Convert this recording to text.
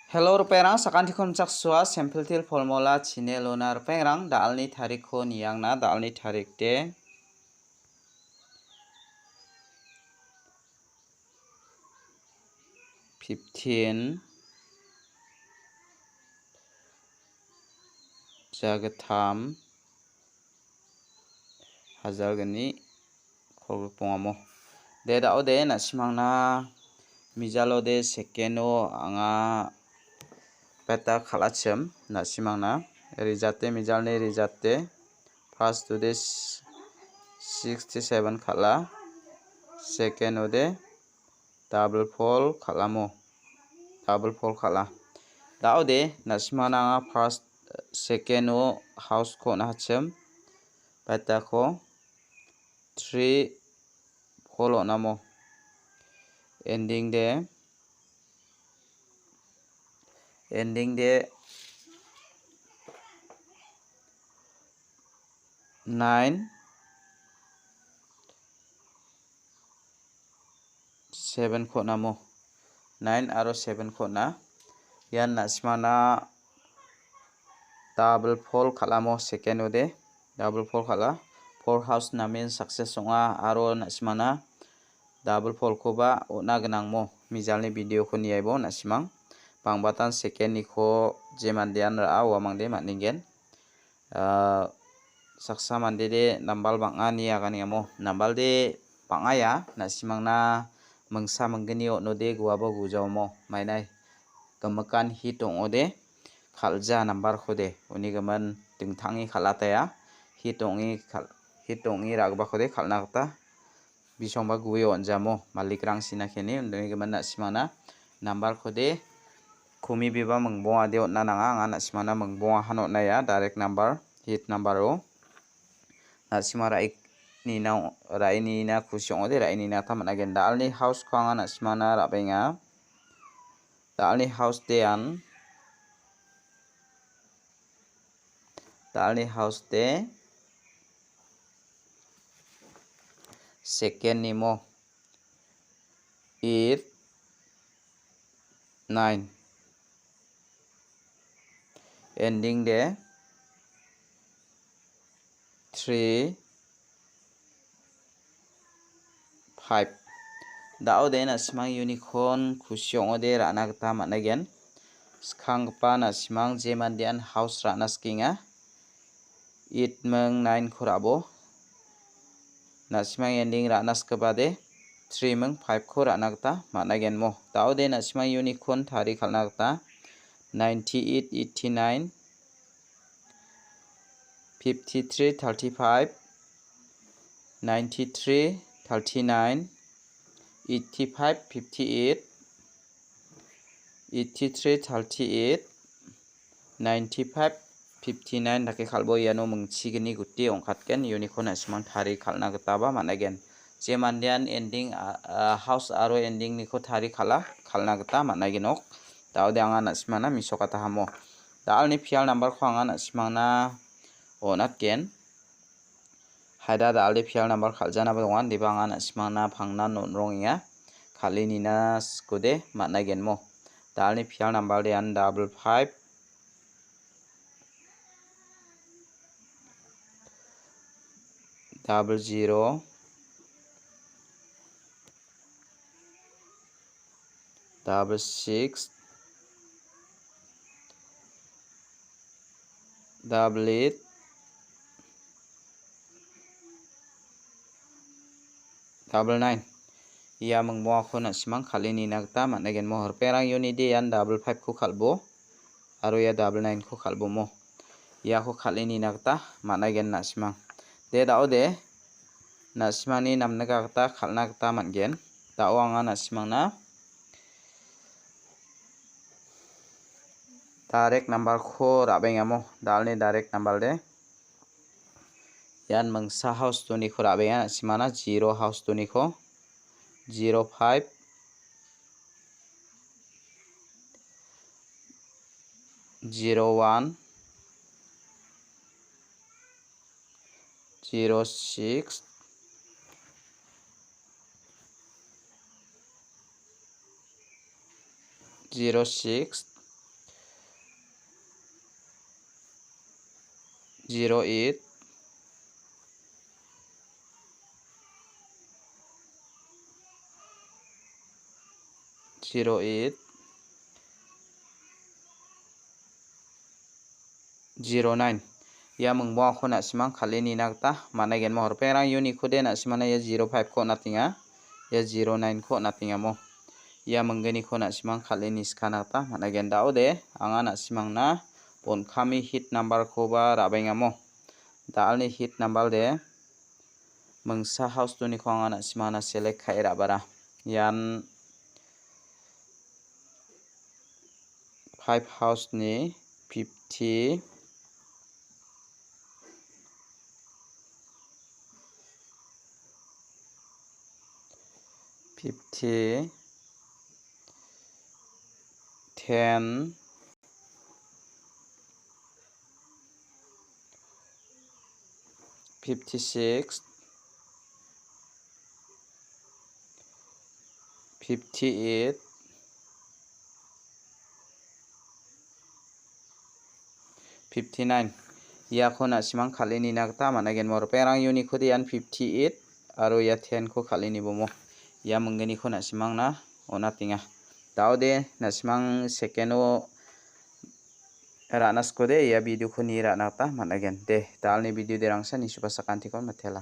Hello ruperang sakanti kon chaksua sample til formula chinelona ruperang dalni tarik ko niyangna dalni tarik de Jagatam Hazal gani khol pongamo de dao de nasimangna mijalo de sekeno anga peta khalachim nasimangna rijate mijalne rijate first to de 67 khala second ode double fold khala dao de nasimangna first second o house ko na hachim peta ko 3 follow namo ending de 9 7 ko namo 9 aro 7 ko na yan nasimana double fold khalamo second ode double fold khala four house namin success songa aro nasimana double fold ko ba ona gnangmo mijalni video ko niyaibo nasimang pangbatan second ni ko jemandian ra wamangde maningen saksa mande de nambal banga niya kaningamo nambal de pangaya nasimangna mangsa manggani ono de guabo gujawmo mainai gamakan hitong ode khalja number khode uni gaman tingthangi khalataya hitongi ragba khode khalna kata bisongba guwe onjamo malikrang sina kheni uni gaman nasimana number khode khumi biba mangbo ade onna nanga anga nasimana mangbo hano naya direct number hit number o nasimara raini na khusyong ode raini na tamana gen dalni house ko anga nasimana rabenga dalni house de second nimo 8 9 ending de 3 5 dao de nasimang unicorn khusyong ode rana gata managen skhangpa nasimang jemandian house rana skinga 8 meng 9 khurabo nasimang ending rana skabade 3 meng 5 ko rana gata managen mo dao de nasimang unicorn thari khalna gata 98 89 53 35 93 39 85 58 83 38 95 59 dake khalbo yano mungchigini gutti ongkhatken unicorn nasimang thari khalna gata ba managen jemandian ending house aro ending ni ko thari khalna gata managenok dao de anga nasimana misokata hamo dalni fial number ko anga nasimangna onatken haida dalde fial number khaljana ba dongan dibanga nasimangna phangna nonrongia khalini na skode managenmo dalni fial number de an double 5 double 0 double 6 double 8 double 9 iya mangbo ko nasimang khalini nagta managen mo horperang yuni de yan double 5 ko khalbo aro ya double 9 ko khalbo mo iya ko khalini nagta managen nasimang de dao de nasimani namna gata khalna gata mangen dao anga nasimangna direct number ko rabengamo dalni direct number de yan mangsa house to ni ko rabenga nasimana 0 house to ni ko 05 01 06 06 08 09 ya mengbo ko na simang khali ni nakta mana gen mohor perang unit ko de na simana ya 05 ko natinga ya 09 ko natinga mo ya menggeni ko na simang khali ni skana ta mana gen dao de anga na simang na pon khami hit number ko ba rabenga mo dal ni hit number de mengsa house to ni ko anga na simana select khai rabara yan 5 house ni 50 10 56 58 59 ya ko na simang khali ni nakta mana gen mor perang unit ko de yan 58 aro ya 10 ko khali ni bomo ya menggeni ko na simang na ona tinga dao de na simang second o ranas ko de ya video ko ni rana ta mana gen de dal ni video de rangsa ni supa sakanti kon matela